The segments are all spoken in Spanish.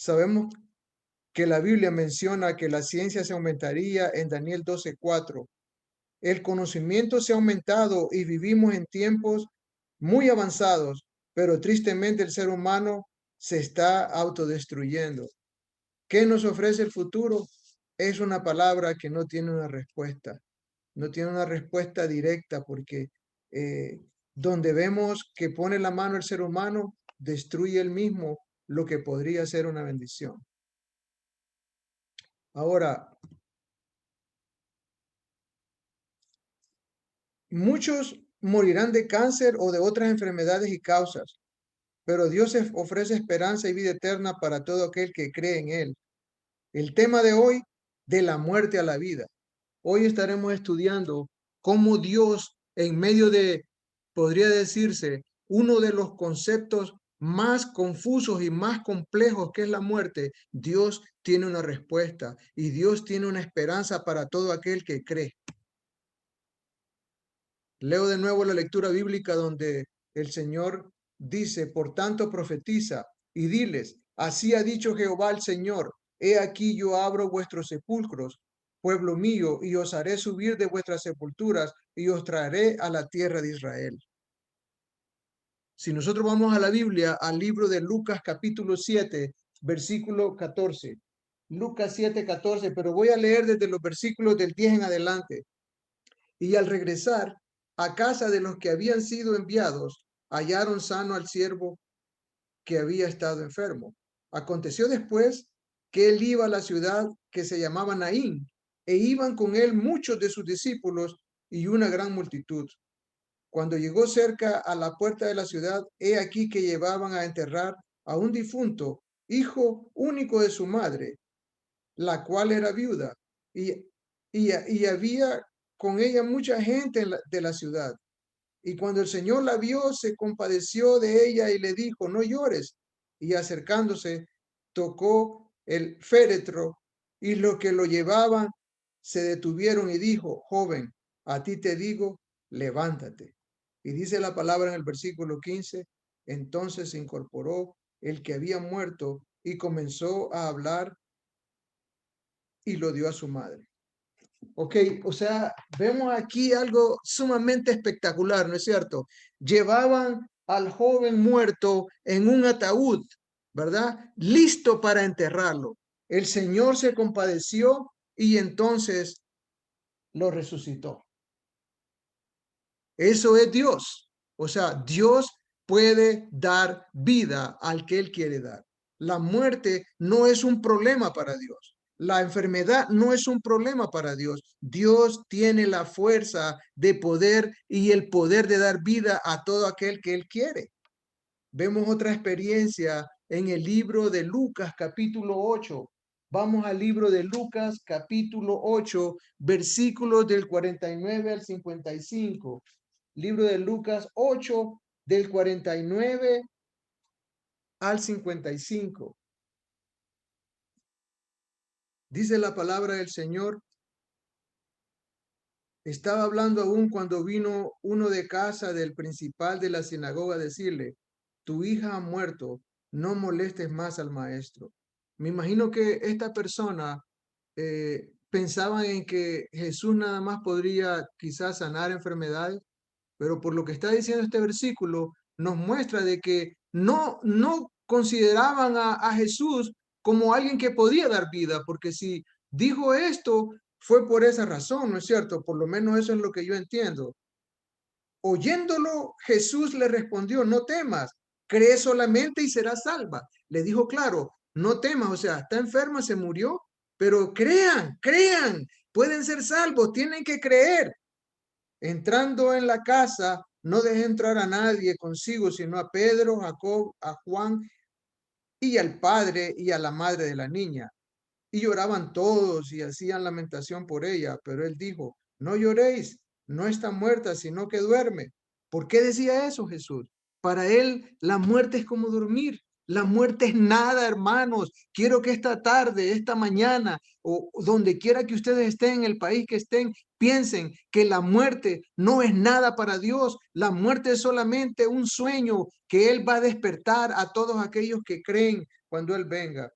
Sabemos que la Biblia menciona que la ciencia se aumentaría en Daniel 12:4. El conocimiento se ha aumentado y vivimos en tiempos muy avanzados, pero tristemente el ser humano se está autodestruyendo. ¿Qué nos ofrece el futuro? Es una palabra que no tiene una respuesta, no tiene una respuesta directa, porque eh, donde vemos que pone la mano el ser humano, destruye él mismo lo que podría ser una bendición. Ahora, muchos morirán de cáncer o de otras enfermedades y causas, pero Dios ofrece esperanza y vida eterna para todo aquel que cree en Él. El tema de hoy, de la muerte a la vida. Hoy estaremos estudiando cómo Dios, en medio de, podría decirse, uno de los conceptos más confusos y más complejos que es la muerte, Dios tiene una respuesta y Dios tiene una esperanza para todo aquel que cree. Leo de nuevo la lectura bíblica donde el Señor dice: por tanto profetiza y diles, así ha dicho Jehová el Señor, he aquí yo abro vuestros sepulcros, pueblo mío, y os haré subir de vuestras sepulturas y os traeré a la tierra de Israel. Si nosotros vamos a la Biblia, al libro de Lucas capítulo 7, versículo 14. Lucas 7:14, pero voy a leer desde los versículos del 10 en adelante. Y al regresar a casa de los que habían sido enviados, hallaron sano al siervo que había estado enfermo. Aconteció después que él iba a la ciudad que se llamaba Naín, e iban con él muchos de sus discípulos y una gran multitud. Cuando llegó cerca a la puerta de la ciudad, he aquí que llevaban a enterrar a un difunto, hijo único de su madre, la cual era viuda, y había con ella mucha gente de la ciudad. Y cuando el Señor la vio, se compadeció de ella y le dijo: no llores. Y acercándose, tocó el féretro, y los que lo llevaban se detuvieron y dijo: joven, a ti te digo, levántate. Y dice la palabra en el versículo 15: entonces se incorporó el que había muerto y comenzó a hablar y lo dio a su madre. Ok, o sea, vemos aquí algo sumamente espectacular, ¿no es cierto? Llevaban al joven muerto en un ataúd, ¿verdad? Listo para enterrarlo. El Señor se compadeció y entonces lo resucitó. Eso es Dios. O sea, Dios puede dar vida al que Él quiere dar. La muerte no es un problema para Dios. La enfermedad no es un problema para Dios. Dios tiene la fuerza de poder y el poder de dar vida a todo aquel que Él quiere. Vemos otra experiencia en el libro de Lucas capítulo 8. Vamos al libro de Lucas capítulo 8, versículos del 49 al 55. Libro de Lucas 8, del 49 al 55. Dice la palabra del Señor: estaba hablando aún cuando vino uno de casa del principal de la sinagoga a decirle: tu hija ha muerto, no molestes más al maestro. Me imagino que esta persona pensaba en que Jesús nada más podría quizás sanar enfermedades, pero por lo que está diciendo este versículo, nos muestra de que no consideraban a Jesús como alguien que podía dar vida, porque si dijo esto, fue por esa razón, ¿no es cierto? Por lo menos eso es lo que yo entiendo. Oyéndolo, Jesús le respondió: no temas, cree solamente y serás salva. Le dijo claro: no temas, o sea, está enferma, se murió, pero crean, pueden ser salvos, tienen que creer. Entrando en la casa, no dejé entrar a nadie consigo, sino a Pedro, Jacob, a Juan y al padre y a la madre de la niña. Y lloraban todos y hacían lamentación por ella. Pero él dijo: no lloréis, no está muerta, sino que duerme. ¿Por qué decía eso Jesús? Para él la muerte es como dormir. La muerte es nada, hermanos. Quiero que esta tarde, esta mañana, o donde quiera que ustedes estén, en el país que estén, piensen que la muerte no es nada para Dios. La muerte es solamente un sueño que Él va a despertar a todos aquellos que creen cuando Él venga.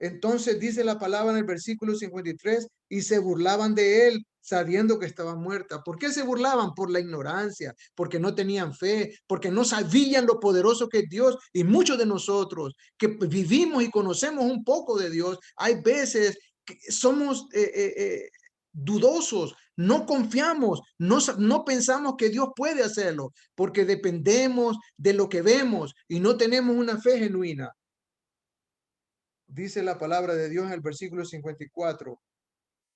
Entonces dice la palabra en el versículo 53, y se burlaban de él sabiendo que estaba muerta. ¿Por qué se burlaban? Por la ignorancia, porque no tenían fe, porque no sabían lo poderoso que es Dios. Y muchos de nosotros que vivimos y conocemos un poco de Dios, hay veces que somos dudosos, no confiamos, no pensamos que Dios puede hacerlo, porque dependemos de lo que vemos y no tenemos una fe genuina. Dice la palabra de Dios en el versículo 54,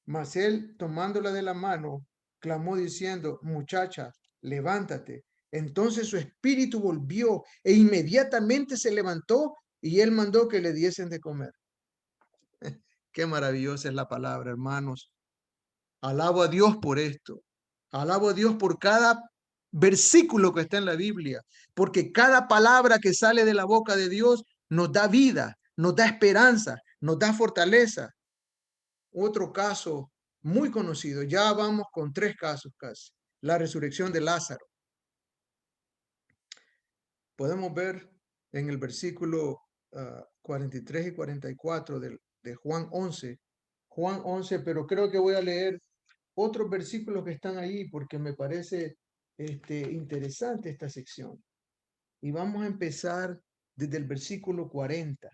mas él tomándola de la mano, clamó diciendo, muchacha, levántate. Entonces su espíritu volvió e inmediatamente se levantó y él mandó que le diesen de comer. Qué maravillosa es la palabra, hermanos. Alabo a Dios por esto. Alabo a Dios por cada versículo que está en la Biblia, porque cada palabra que sale de la boca de Dios nos da vida, nos da esperanza, nos da fortaleza. Otro caso muy conocido, ya vamos con 3 casos casi, la resurrección de Lázaro. Podemos ver en el versículo 43 y 44 de Juan 11, pero creo que voy a leer otros versículos que están ahí porque me parece interesante esta sección. Y vamos a empezar desde el versículo 40.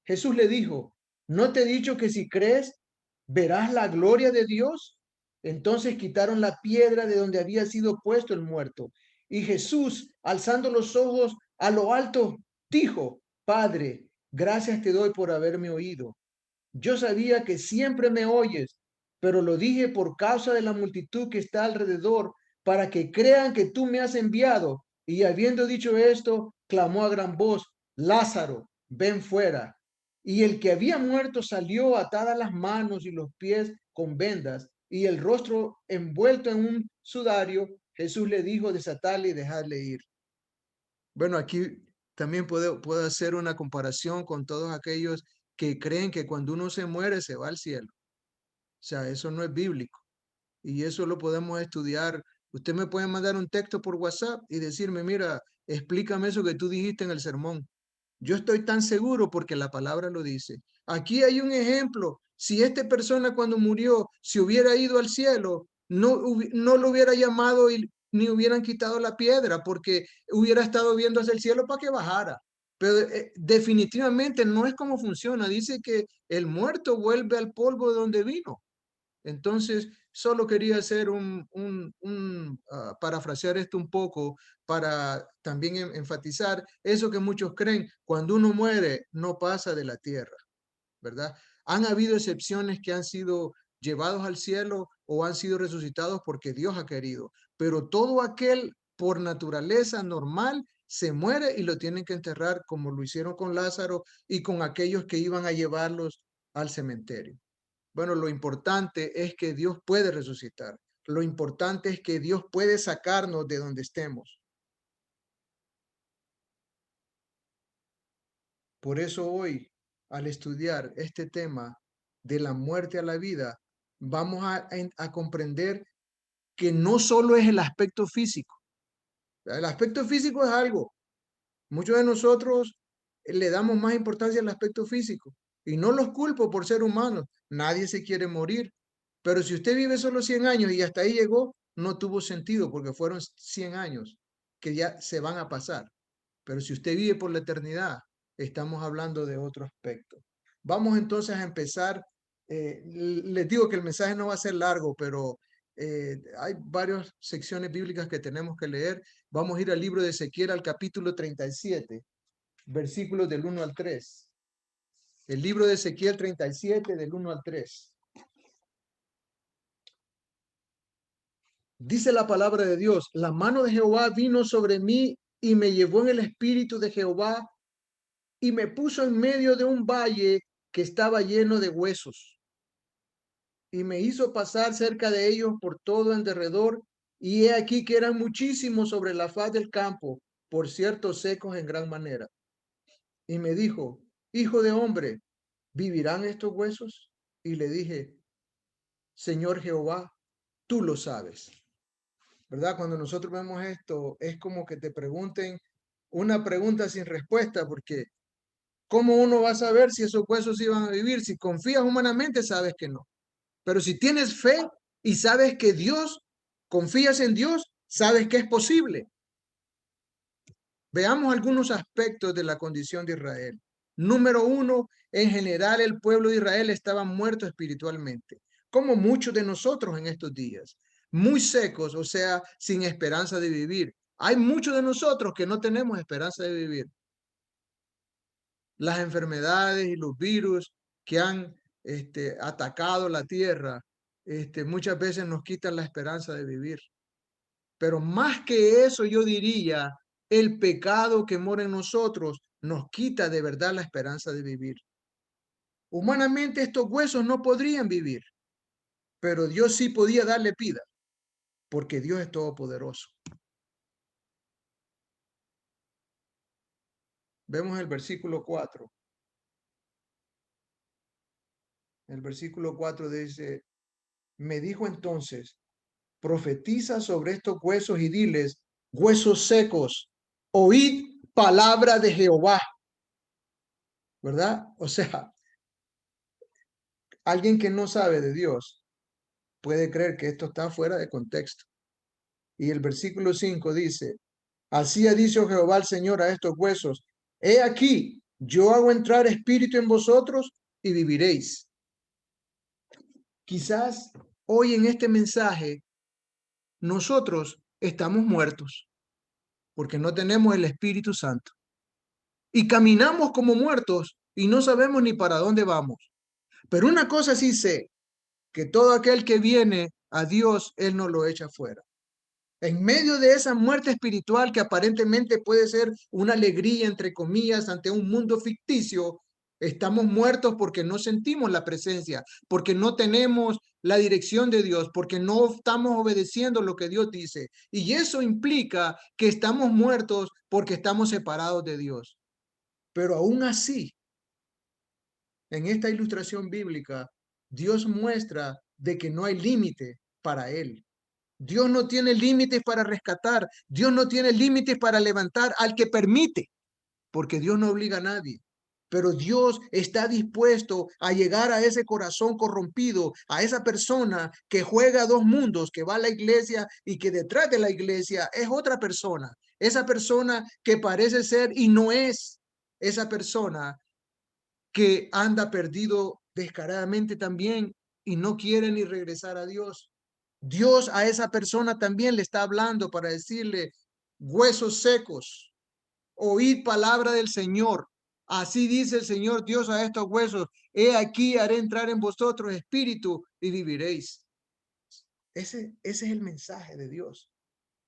Jesús le dijo, ¿no te he dicho que si crees, verás la gloria de Dios? Entonces quitaron la piedra de donde había sido puesto el muerto. Y Jesús, alzando los ojos a lo alto, dijo, Padre, gracias te doy por haberme oído. Yo sabía que siempre me oyes, pero lo dije por causa de la multitud que está alrededor, para que crean que tú me has enviado. Y habiendo dicho esto, clamó a gran voz, Lázaro, ven fuera. Y el que había muerto salió atadas las manos y los pies con vendas y el rostro envuelto en un sudario. Jesús le dijo, desatadle y dejadle ir. Bueno, aquí también puedo hacer una comparación con todos aquellos que creen que cuando uno se muere se va al cielo. O sea, eso no es bíblico y eso lo podemos estudiar. Usted me puede mandar un texto por WhatsApp y decirme, mira, explícame eso que tú dijiste en el sermón. Yo estoy tan seguro porque la palabra lo dice. Aquí hay un ejemplo. Si esta persona cuando murió se hubiera ido al cielo, no lo hubiera llamado y ni hubieran quitado la piedra porque hubiera estado viendo hacia el cielo para que bajara. Pero definitivamente no es como funciona. Dice que el muerto vuelve al polvo de donde vino. Entonces, solo quería hacer parafrasear esto un poco para también enfatizar eso que muchos creen, cuando uno muere no pasa de la tierra, ¿verdad? Han habido excepciones que han sido llevados al cielo o han sido resucitados porque Dios ha querido, pero todo aquel por naturaleza normal se muere y lo tienen que enterrar como lo hicieron con Lázaro y con aquellos que iban a llevarlos al cementerio. Bueno, lo importante es que Dios puede resucitar. Lo importante es que Dios puede sacarnos de donde estemos. Por eso hoy, al estudiar este tema de la muerte a la vida, vamos a comprender que no solo es el aspecto físico. El aspecto físico es algo. Muchos de nosotros le damos más importancia al aspecto físico y no los culpo por ser humanos. Nadie se quiere morir. Pero si usted vive solo 100 años y hasta ahí llegó, no tuvo sentido porque fueron 100 años que ya se van a pasar. Pero si usted vive por la eternidad, estamos hablando de otro aspecto. Vamos entonces a empezar. Les digo que el mensaje no va a ser largo, pero hay varias secciones bíblicas que tenemos que leer. Vamos a ir al libro de Ezequiel, al capítulo 37, versículos del 1 al 3. El libro de Ezequiel 37, del 1 al 3. Dice la palabra de Dios, la mano de Jehová vino sobre mí y me llevó en el espíritu de Jehová y me puso en medio de un valle que estaba lleno de huesos y me hizo pasar cerca de ellos por todo en derredor y he aquí que eran muchísimos sobre la faz del campo, por cierto secos en gran manera. Y me dijo, hijo de hombre, ¿vivirán estos huesos? Y le dije, Señor Jehová, tú lo sabes. ¿Verdad? Cuando nosotros vemos esto, es como que te pregunten una pregunta sin respuesta, porque ¿Cómo uno va a saber si esos huesos iban a vivir? Si confías humanamente, sabes que no. Pero si tienes fe y sabes que Dios, confías en Dios, sabes que es posible. Veamos algunos aspectos de la condición de Israel. Número uno, en general el pueblo de Israel estaba muerto espiritualmente, como muchos de nosotros en estos días, muy secos, o sea, sin esperanza de vivir. Hay muchos de nosotros que no tenemos esperanza de vivir. Las enfermedades y los virus que han atacado la tierra, muchas veces nos quitan la esperanza de vivir. Pero más que eso, yo diría, el pecado que mora en nosotros nos quita de verdad la esperanza de vivir. Humanamente estos huesos no podrían vivir, pero Dios sí podía darle vida, porque Dios es todopoderoso. Vemos el versículo 4. El versículo 4 dice, me dijo entonces, profetiza sobre estos huesos y diles, huesos secos, oíd palabra de Jehová. ¿Verdad? O sea, alguien que no sabe de Dios puede creer que esto está fuera de contexto. Y el versículo 5 dice, así ha dicho Jehová el Señor a estos huesos, he aquí, yo hago entrar espíritu en vosotros y viviréis. Quizás hoy en este mensaje nosotros estamos muertos porque no tenemos el Espíritu Santo y caminamos como muertos y no sabemos ni para dónde vamos. Pero una cosa sí sé, que todo aquel que viene a Dios, Él no lo echa fuera. En medio de esa muerte espiritual que aparentemente puede ser una alegría, entre comillas, ante un mundo ficticio, estamos muertos porque no sentimos la presencia, porque no tenemos la dirección de Dios, porque no estamos obedeciendo lo que Dios dice. Y eso implica que estamos muertos porque estamos separados de Dios. Pero aún así, en esta ilustración bíblica, Dios muestra de que no hay límite para Él. Dios no tiene límites para rescatar. Dios no tiene límites para levantar al que permite, porque Dios no obliga a nadie. Pero Dios está dispuesto a llegar a ese corazón corrompido, a esa persona que juega a dos mundos, que va a la iglesia y que detrás de la iglesia es otra persona. Esa persona que parece ser y no es. Esa persona que anda perdido descaradamente también y no quiere ni regresar a Dios. Dios a esa persona también le está hablando para decirle, huesos secos, oíd palabra del Señor. Así dice el Señor Dios a estos huesos, he aquí haré entrar en vosotros espíritu y viviréis. Ese es el mensaje de Dios.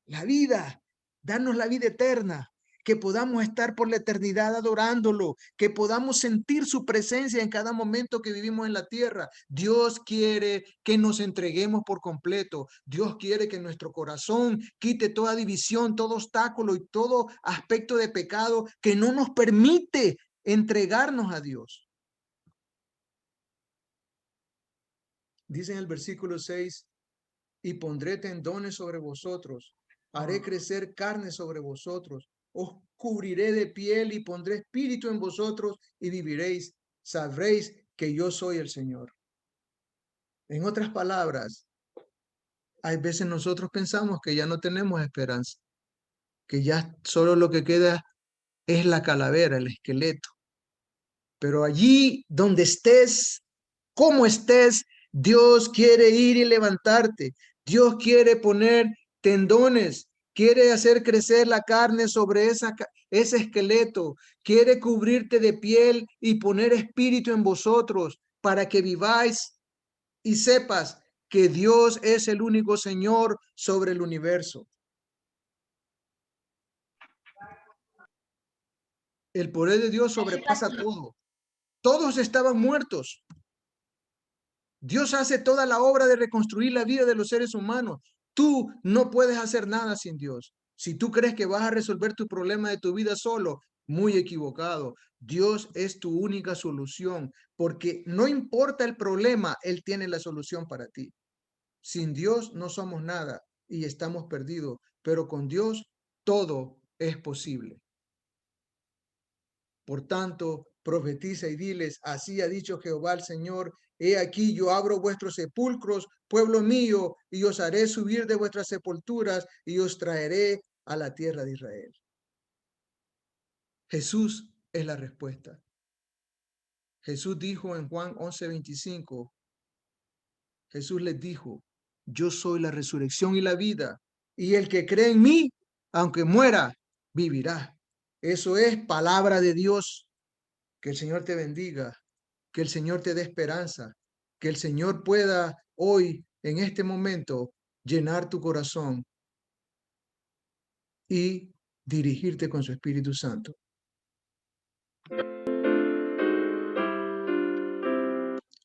La vida, darnos la vida eterna, que podamos estar por la eternidad adorándolo, que podamos sentir su presencia en cada momento que vivimos en la tierra. Dios quiere que nos entreguemos por completo. Dios quiere que nuestro corazón quite toda división, todo obstáculo y todo aspecto de pecado que no nos permite entregarnos a Dios. Dice en el versículo 6, y pondré tendones sobre vosotros, haré crecer carne sobre vosotros, os cubriré de piel y pondré espíritu en vosotros y viviréis, sabréis que yo soy el Señor. En otras palabras, hay veces nosotros pensamos que ya no tenemos esperanza, que ya solo lo que queda es la calavera, el esqueleto. Pero allí donde estés, como estés, Dios quiere ir y levantarte. Dios quiere poner tendones, quiere hacer crecer la carne sobre ese esqueleto, quiere cubrirte de piel y poner espíritu en vosotros para que viváis y sepas que Dios es el único Señor sobre el universo. El poder de Dios sobrepasa todo. Todos estaban muertos. Dios hace toda la obra de reconstruir la vida de los seres humanos. Tú no puedes hacer nada sin Dios. Si tú crees que vas a resolver tu problema de tu vida solo, muy equivocado. Dios es tu única solución, porque no importa el problema, Él tiene la solución para ti. Sin Dios no somos nada y estamos perdidos, pero con Dios todo es posible. Por tanto, profetiza y diles, así ha dicho Jehová el Señor, he aquí yo abro vuestros sepulcros, pueblo mío, y os haré subir de vuestras sepulturas y os traeré a la tierra de Israel. Jesús es la respuesta. Jesús dijo en Juan 11:25, Jesús les dijo, yo soy la resurrección y la vida, y el que cree en mí, aunque muera, vivirá. Eso es palabra de Dios. Que el Señor te bendiga, que el Señor te dé esperanza, que el Señor pueda hoy, en este momento, llenar tu corazón y dirigirte con su Espíritu Santo.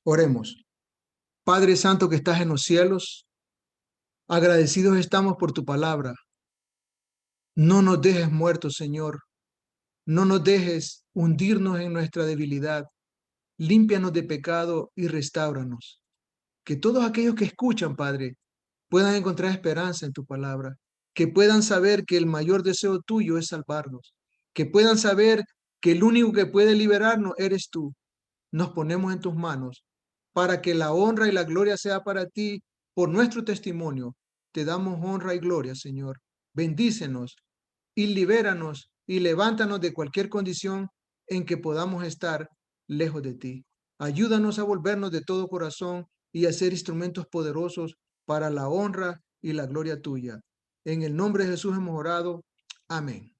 Oremos. Padre Santo que estás en los cielos, agradecidos estamos por tu palabra. No nos dejes muertos, Señor. No nos dejes hundirnos en nuestra debilidad. Límpianos de pecado y restáuranos. Que todos aquellos que escuchan, Padre, puedan encontrar esperanza en tu palabra. Que puedan saber que el mayor deseo tuyo es salvarnos. Que puedan saber que el único que puede liberarnos eres tú. Nos ponemos en tus manos para que la honra y la gloria sea para ti por nuestro testimonio. Te damos honra y gloria, Señor. Bendícenos y libéranos y levántanos de cualquier condición en que podamos estar lejos de ti. Ayúdanos a volvernos de todo corazón y a ser instrumentos poderosos para la honra y la gloria tuya. En el nombre de Jesús hemos orado. Amén.